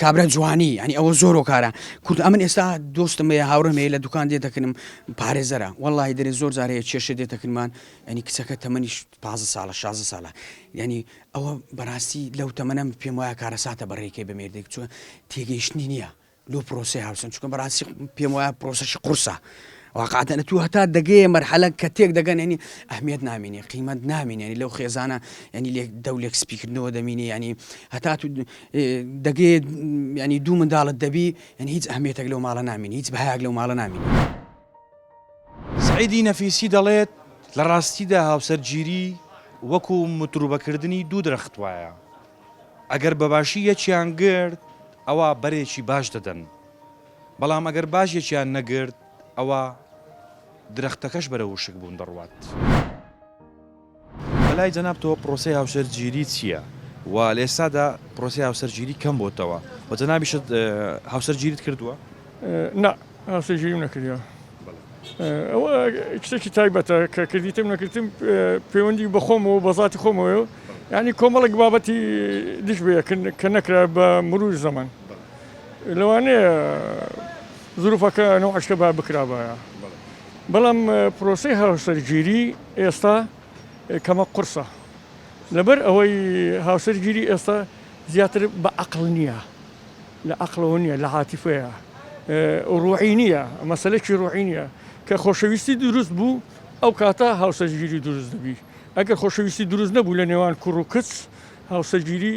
کابرا جوانی ینی ئەوە زۆر هۆکارە کورد ئەمن ئێستا دۆستم هەیە هاوڕێم هەیە لە دوکان دێتەکەنم پارێزەرە وەڵی دەرێ زۆر جارەیە کێشە دێتەکەنمان ینی کچەکە تەمەنی 15 ساڵە 16 ساڵە ینی ئەوە بەڕاستی لەو تەمەنە پێم وایە کارەساتە بەڕێکەی بە مێردێک چوە تێگەیشتنی نییە لۆ پرۆسی هاوسن چونکە بەڕاستی پێم وایە پرۆسەشی قورسە واقعەتەن تو هەتا دەگەیە مەرحەلە کە تێک دەگەن ینی ئەهمیەت نامینێ قیمەت نامینێ ینی لەو خێزانە ینی دەولێک سپیکردنەوە دەمینێ ینی هەتا تو دەگەیت ینی دوو منداڵت دەبی ینی هیچ ئەهمیەتێک لەو ماڵە نامینی هیچ بەهایەک لەو ماڵە نامینی سعیدی نەفیسی دەڵێت لە ڕاستیدا هاوسەرگیری وەکو متروبەکردنی دوو درەخت وایە ئەگەر بەباشی یەکیان گرت ئەوە بەرێکی باش دەدەن بەڵام ئەگەر باش یەکیان نەگرت ئەوە درەختەکەش بەرە وشک بوون دەڕوات. بەلای جەنابتەوە پرۆسەی هاوسەرگیری چییە؟ و لە ئێستادا پرۆسی هاوسەرگیری کەم بۆتەوە و جەنابیشت هاوسەرگیریت کردووە؟ نا هاوسەرگیریم نەکردیوە. ئەوە شتێکی تایبەتە کە کردیتم نەکردم پەیوەندی بە خۆمەوە بە ذاتی خۆمەوە یعنی کۆمەڵێک بابەتی دیش بێ کە نەکرا بە مروری زەمان لەوانەیە زروفەکە نەوەشکە با بکرابایە بەڵام پرۆسەی هاوسەرگیری ئێستا کەمە قورسە لەبەر ئەوەی هاوسەرگیری ئێستا زیاتر بە عەقڵ نییە لە عەقڵەوە نییە لە عاتیفەیە ڕوحی نییە مەسەلەی ڕوحی نییە کە خۆشەویستی دروست بوو ئەو کاتە هاوسەرگیری دروست دەبی ئەگەر خۆشەویستی دروست نەبوو لە نێوان کوڕ و کچ هاوسەرگیری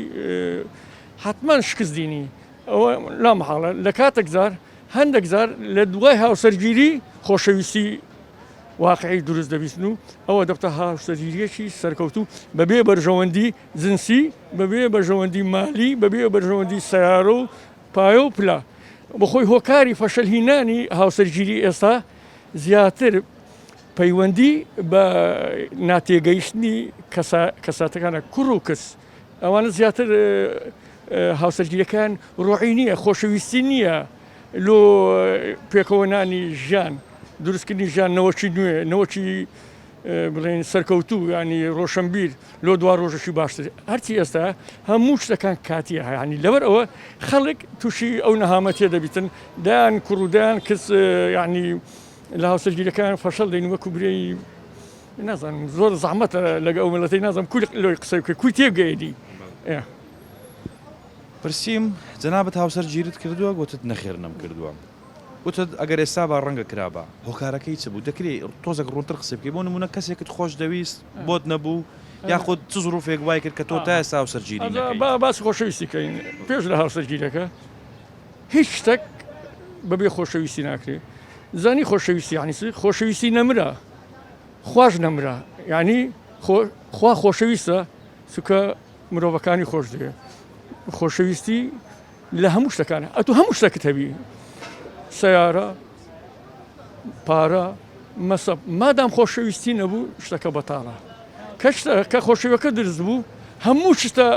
حتمان شکست دینی ئەوە لا مەحاڵە لە کاتێک زار هەندێک زار لە دوای هاوسەرگیری خۆشەویستی واقعی دروست دەبیستن و ئەوە دەبتە هاوسەرگیریەکی سەرکەوتوو بەبێ بەرژەوەندی جنسی بەبێ بەرژەوەندی مالی بەبێ بەرژەوەندی سەیارە و پایە و پلا بەخۆی هۆکاری فەشەلهینانی هاوسەرگیری ئێستا زیاتر پەیوەندی بە ناتێگەیشتنی کەساتەکانە کوڕ و کەس ئەوانە زیاتر هاوسەرگیریەکان ڕۆحی نییە خۆشەویستی نییە لۆ پێکەوەنانی ژیان دروستکردنی ژیان نەوەکی نوێ نەوەکی بڵێن سەرکەوتوو ینی ڕۆشنبیر لۆ دوا ڕۆژەشی باشتر هەرچی ئێستا هەموو شتەکان کاتیە ینی لەبەر ئەوە خەڵک تووشی ئەو نەهامەتێ دەبیتن دایان کوڕودایان کەس ینی لە هاوسەرگیریەکان فەشەڵ دەین وەکو برەی نازانم زۆر زەحمەتە لەگە ئەو مەلەتەی نازانم کوی لۆی قسەی بکەی کوی تێبگەیەنی پرسییم جەنابەت هاوسەرگیریت کردووە گوتت نەخێر نەم کردووە وتت ئەگەر ئێستا با ڕەنگە کرابە هۆکارەکەی چ بوو دەکرێت تۆزێک ڕوونتر قسە بکەی بۆ نمونە کەسێکت خۆش دەویست بۆت نەبوو یاخود چ زروفێک وای کرد کە تۆ تا ئێستا هاوسەرگیری نەکەی باس خۆشەویستیکەین پێش لە هاوسەرگیریەکە هیچ شتێک بەبێ خۆشەویستی ناکرێت زانی خۆشەویستی یعنی خۆشەویستی نەمرە خوش نەمرە یعنی خوا خۆشەویستە چونکە مرۆڤەکانی خۆش دەوێت خۆشەویستی لە هەموو شتەکانە ئەتو هەموو شتێکت هەبی سیارە پارە مەسەب مادام خۆشەویستی نەبوو شتەکە بەتاڵە کە خۆشەویەکە دروست بوو هەموو شتە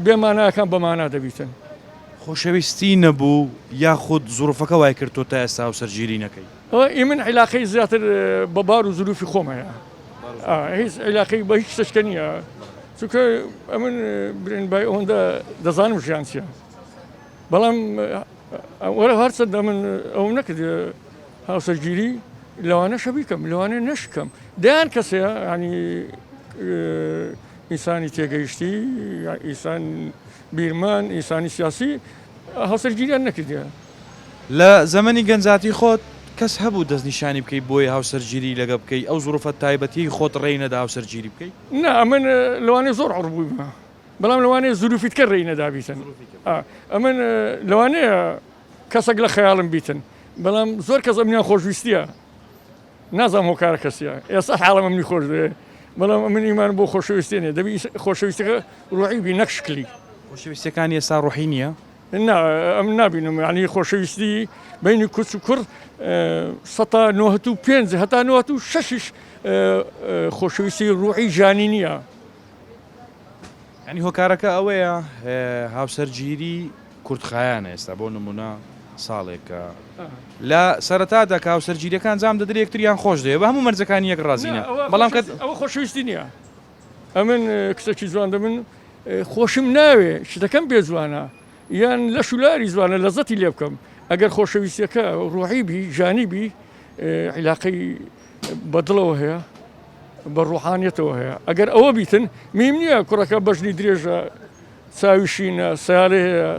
بێمانایەکان بەمانا دەبیتن خۆشەویستی نەبوو یاخود زروفەکە وای کرد تۆ تا ئێستا هاوسەرگیری نەکەی من عیلاقەی زیاتر بە بار و زروفی خۆمەیە هیچ عیلاقەی بە هیچ شتێکە نییە چونکە ئەمن برێن بای ئەوەندە دەزانم ژیان چیە بەڵام وەرە هەرچەندە من ئەوم نەکرد هاوسەرگیری لەوانە شەبیکەم لەوانە نەشکەم دەیان کەسەیە ینی ئینسانی تێگەیشتی ئینسان بیرمان ئینسانی سیاسی هاوسەرگیریان نەکردیە لە زەمەنی گەنجاتی خۆت کەس هەبوو دەستنیشانی بکەی بۆی هاوسەرگیری لەگە بکەی ئەو زروفەت تایبەتی خۆت ڕێی نەدا هاوسەرگیری بکەی نا من لەوانەیە زۆر عڕبوویمە بەڵام لەوانەیە زروفیتکە ڕێی نەدابیتن ئەمن لەوانەیە کەسێک لە خەیاڵم بیتن بەڵام زۆر کەس ئەمنیان خۆشویستیە نازانم هۆکارە کەسیە ئێستا حاڵم ئەمنی خۆش دەوێ بەڵام ئەمن ئیمان بۆ خۆشەویستێنێ دەبی خۆشەویستەکە ڕوحی بی نەکشکلی خۆشەویستەکانی ئێستا ڕوحی نییە ئەم نابینم ینی خۆشەویستی بینی کوچ و کوڕ 1995 هەتا 96 خۆشەویستی ڕوحی ژانی نییە ینی هۆکارەکە ئەوەیە هاوسەرگیری کورتخایانە ئێستا بۆ نمونە ساڵێکە لە سەرەتادا کە هاوسەرگیریەکان جام دەدرێت یەکتریان خۆش دەوێت بە هەموو مەرجەکانی یەک ڕازینە بەڵام ئەوە خۆشەویستی نییە ئەمن کچێکی جوان دەبن خۆشم ناوێ شتەکەم بێ جوانە یان لە شولاری زوانە لەزەتی لێ بکەم ئەگەر خۆشەویستیەکە ڕوحی بی ژانی بی عیلاقەی بەدڵەوە هەیە بە ڕوحانیەتەوە هەیە ئەگەر ئەوە بیتن میم نییە کوڕەکە بەژنی درێژە چاویشینە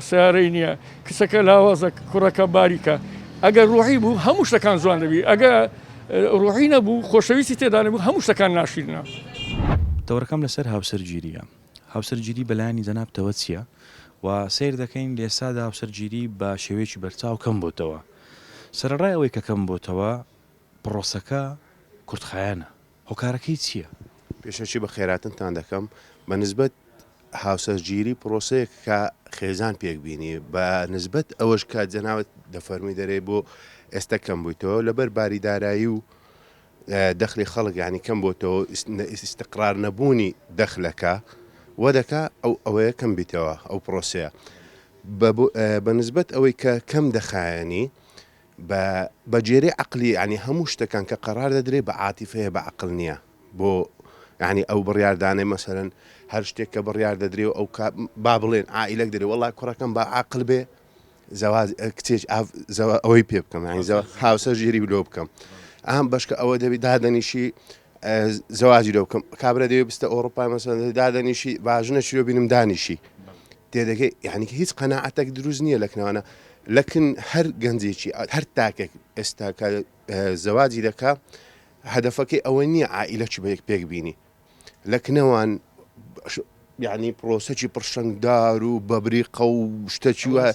سیارەی نییە کچەکە لاوازە کوڕەکە باریکە ئەگەر ڕوحی بوو هەموو شتەکان جوان دەبی ئەگەر ڕوحی نەبوو خۆشەویستی تێدا نەبوو هەموو شتەکان ناشیرنە دەورەکەم لەسەر هاوسەرگیریە هاوسەرگیری بەلایانی جەنابتەوە چییە و سیر دەکەین لە ئێستادا هاوسەرگیری بە شێوەیەکی بەرچاو کەم بۆتەوە سەرڕای ئەوەی کە کەم بۆتەوە پرۆسەکە کورتخایانە هۆکارەکەی چییە؟ پێشەچی بە خێراتنتان دەکەم بە نسبەت هاوسەرگیری پرۆسەیە کە خێزان پێک بینی بە نسبەت ئەوەش کات جەناوت دەفەرمی دەرێ بۆ ئێستا کەم بوویتەوە لەبەر باریدارایی و دەخلی خەڵک ینی کەم بۆتەوە ئیسستقرار نەبوونی دەخلەکە وە دەکا ئەوەیە کەم بیتەوە ئەو پرۆسەیە بە نسبەت ئەوەی کە کەم دەخایەنی بە جێرێ عقلی ینی هەموو شتەکان کە قەرار دەدرێ بە عاتیفەیە بە عقل نییە بۆ ینی ئەو بڕیاردانەی مەسەرەن هەر شتێک کە بڕیار دەدرێ و ئەو با بڵێن عائیلەک دەرێ وڵای کوڕەکەم بە عقل بێ کچێک ئەوەی پێ بکەم هاوسەرگیری لۆ بکەم ئەم بەشکە ئەوە دەبی دادەنیشی زەواجی لۆ بکەم کابرا دەوێت بستە ئەوروپای مەسەن دادەنیشی باژنە چی لۆ بینم دانیشی تێدەگەی یعنی هیچ قەناعەتێک دروست نییە لەکنەوەە لەکن هەر گەنجێکی هەر تاکێک ئێستا زەواجی دەکا هەدەفەکەی ئەوە نییە عائیلەکی بەیەک پێک بینی لەکنەوان یعنی پرۆسەکی پرشنگدار و بەبریقە و شتەکی وە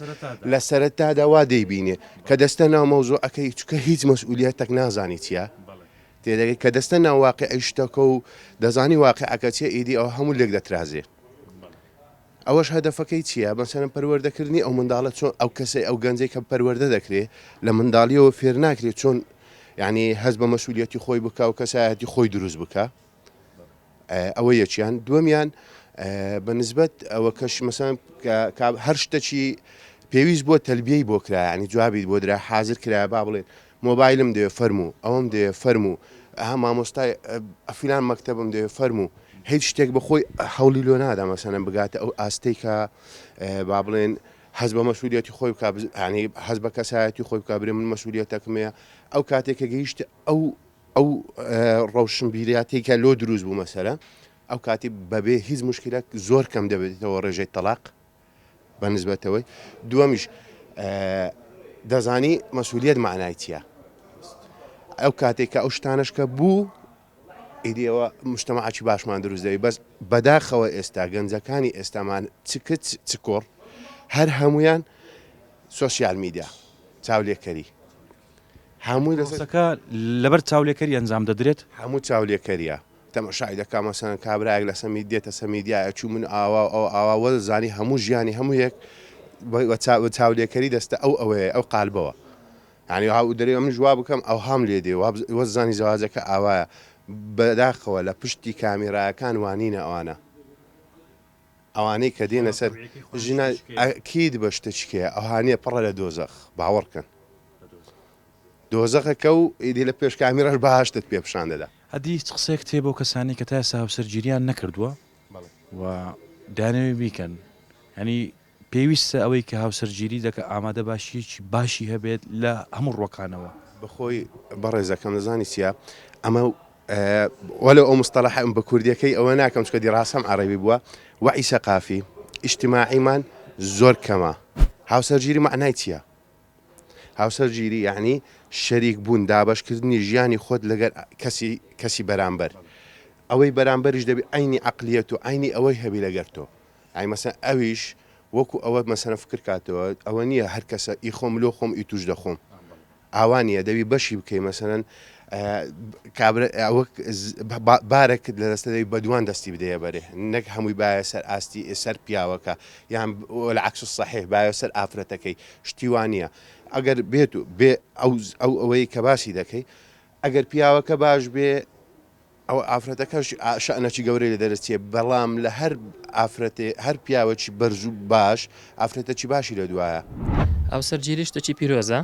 لە سەرەتادا وا دەیبینێ کە دەستە ناو مەوزوع ئەەکەی چکە هیچ مەسئولیەتێک نازانی چیە تێدەگەی کە دەستە ناو واقعی شتەکە و دەزانی واقعەکە چیە ئیدی ئەو هەموو لێک دەترازێ ئەوەش هەدەفەکەی چییە بەسەرم پەروەردەکردنی ئەو منداڵە چۆن ئەو کەسەی ئەو گەنجەی کە پەروەردە دەکرێت لە منداڵیەوە فێر ناکرێت چۆن یعنی هەز بە مەسئولیەتی خۆی بکە و کەسایەتی خۆی دروست بکە ئەوە یەکیان دووەمیان بە نسبەت ئەوە کەش مەسەن هەر شتێکی پێویست بۆ تەلبیەی بۆ کرا ینی جوابیت بۆ درا حازر کرا با بڵێن مۆبایلم دەوێ فەرموو ئەوەم دەوێ فەرموو مامۆستای ئەفیلان مەکتەبم دەوێ فەرموو هیچ شتێک بەخۆی هەوڵی لۆ نادا مەسەنە بگاتە ئەو ئاستەی کە با بڵێن حەز بە مەسئولیەتی خۆی ینی حەز بە کەسایەتی خۆی بکە برێ من مەسئولیەتەکەمەیە ئەو کاتێککە گەیشت ئەو ڕەوشنبیریاتێکە لۆ دروست بوو مەسەرە ئەو کاتی بەبێ هیچ مشکلە زۆر کەم دەبێتەوە ڕێژەی تەلاق بە نسبەتەوەی دووەمیش دەزانی مەسئولیەت معنای چییە ئەو کاتێک کە ئەو شتانشکە بوو ئیدیەوە مشتەماعی باشمان دروست دەوی بەس بەداخەوە ئێستا گەنجەکانی ئێستامان چ کۆڕ هەر هەمویان سۆسیال میدیا چاولێکەری هەمووی لەسەکە لەبەر چاولێکەری ئەنجام دەدرێت هەموو چاولێکەریە تەماشای دەکا مەسەن کابراایك لە سەمی دێتە سەمیدیایە چوو من ئاواوە زانی هەموو ژیانی هەموو یەک چاولێکەری دەستە ئەوەیە ئەو قالبەوە ینی هاو دەرێ من جواب بکەم ئەو هەم لێ دێ وە زانی زەواجەکە ئاوایە بەداخەوە لە پشتی کامیراەکان وانینە ئەوانەی کە دێنە سەر ژنەکیید بە شتەچکەیە ئەوهانیە پڕە لە دۆزەخ باوەڕکەن دۆزەخەکە و ئیدی لە پێش کامیرەش بەهاشتت پێ پیشان دەدا هەدی قسەیەک تێ بۆ کەسانی کە تا ئێستا هاوسەرگیریان نەکردووە و دانەوێ بیکەن ینی پێویستە ئەوەی کە هاوسەرگیری دەکە ئامادە باشی هەبێت لە هەموو ڕۆکانەوە بەخۆی بەڕێزەکەم نزانی چیە ئەمە وەلو ئەو مستەلاحم بە کوردیەکەی ئەوە ناکەم چکە دیڕاستەم عەرەبی بووە وعی سەقافی ئیجتیماعیمان زۆر کەمە هاوسەرگیری معنای چییە هاوسەرگیری یعنی شەریک بوون دابەشکردنی ژیانی خۆت لەگەر کەسی بەرامبەر ئەوەی بەرامبەریش دەبێت عینی عەقلیەت و عینی ئەوەی هەبی لەگەر تۆ ئای مەسەن ئەویش وەکو ئەوە مەسەنە فکر کاتەوە ئەوە نییە هەر کەسە ئی خۆم لۆ خۆم ئی توش دەخۆم ئاوانیە دەبی بەشی بکەی مەسەنەن بارێکت لە دەستە دەوی بەدوان دەستی بدەیە بەرێ نەک هەمووی باە سەر ئاستی سەر پیاوەکە یان لە عەکس سەحیح باە سەر ئافرەتەکەی شتیوانە ئەگەر بێت و بێ ئەوەی کە باسی دەکەی ئەگەر پیاوەکە باش بێ ئەو ئافرەتەکەش شەعنەکی گەورەی لە دەرەچیە بەڵام لە هەر ئافرەتێ هەر پیاوەکی بەرزوو باش ئافرەتەکی باشی لە دوایە هاوسەرگیری شتێکی پیرۆزە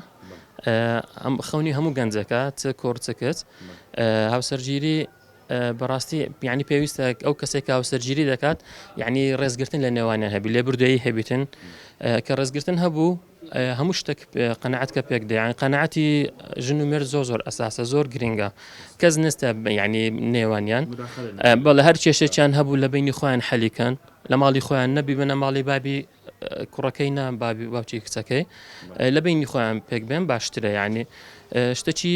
ئەم خەونی هەموو گەنجەکە چ کۆرچەکەت هاوسەرگیری بەڕاستی یعنی پێویستە ئەو کەسێک هاوسەرگیری دەکات یعنی ڕێزگرتن لە نێوانە هەبی لێبوردایی هەبیتن کە ڕێزگرتن هەبوو هەموو شتێک قەنەعەت کە پێک دێ یعنی قەنەعەتی ژن و مێرد زۆر ئەساسە زۆر گرنگە کەس نستە یعنی نێوانیان بەڵێ هەر کێشێکیان هەبوو لە بینی خۆیان حەلیکەن لە ماڵی خۆیان نەبی بنە ماڵی بابی کوڕەکەی نا بابی باوکی کچەکەی لە بینی خۆیان پێک بێن باشترە یعنی شتێکی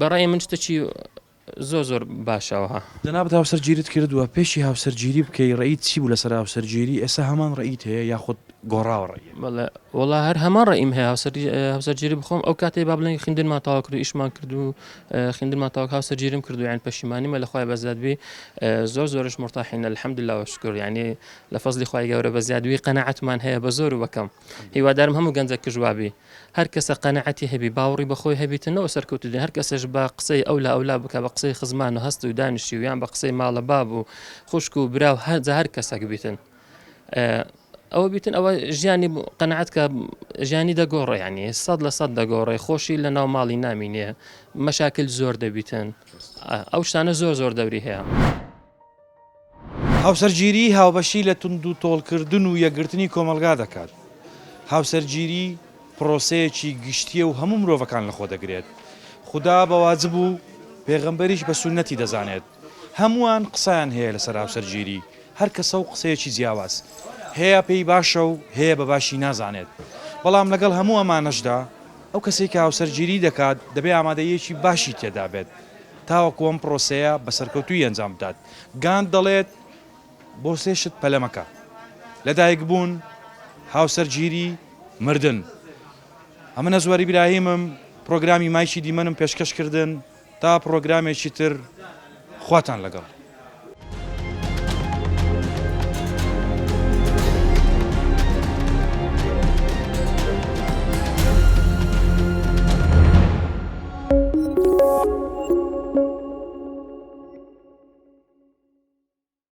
بەڕای من شتێکی زۆر باشەوە. جەنابەت هاوسەرگیریت کردووە پێشی هاوسەرگیری بکەی ڕێیت چی بوو لەسەر هاوسەرگیری ئێستا هەمان ڕێیت هەیە یاخود گۆڕاوە ڕێی وڵا هەر هەمان ڕێیم هەیە هاوسەرگیری بخۆم ئەو کاتێ با بڵێن خوێندنمان تاوا کرد ئیشمان کرد و خوێندنمان تاوا هاوسەرگیریم کردو یان پەشیمانیمە لەخوای بەزیادبی زۆرش مرتاحینە الحەمدلله وشکر یعنی لە فەزلی خوای گەورە بەزیادوی قەناعەتمان هەیە بە زۆر و بەکەم هیوادارم هەموو گەنجە کژوابی هەر کەسە قەناعەتی هەبی باوەڕی بەخۆی هەبیتنەوە سەرکەوتو هەر کەسەش بە قسەی ئەولا بکە بە قسەی خزمان و هەست و دانیشتی و یان بە قسەی ماڵە باب و خوشک و برا و هەر کەسێک بیتن ئەوە بیتن ئەوە ژیانی قەنەعەت کە ژیانی دەگۆڕێ ینی 100% دەگۆڕێ خۆشی لە ناو ماڵی نامینێ مەشاکل زۆر دەبیتن ئەو شتانە زۆر دەوری هەیە. هاوسەرگیری هاوبەشی لە تونند و تۆڵکردن و یەکگرتنی کۆمەلگا دەکات. هاوسەرگیری پرۆسەیەکی گشتیە و هەموو مرۆڤەکان لەخۆ دەگرێت. خدا بەواجب و پێغەمبەریش بە سونەتی دەزانێت. هەمووان قسەیان هەیە لەسەر هاوسەرگیری هەر کەسە و قسەیەکی جیاواز هەیە پێی باشە و هەیە بە باشی نازانێت. بەڵام لەگەڵ هەموو ئەمانەشدا ئەو کەسێک کە هاوسەرگیری دەکات دەبێ ئامادەیەکی باشی تێدا بێت تاوەکو ئەم پرۆسەیە بە سەرکەوتووی ئەنجام بدات. گاند دەڵێت بۆ سێشت پەلەمەکە لەدایک بوون هاوسەرگیری مردن. ئەمە نەزوەری براهیمم پرۆگرامی مایکی دیمەنم پێشکەشکردن تا پرۆگرامێکی تر خواتان لەگەڵ.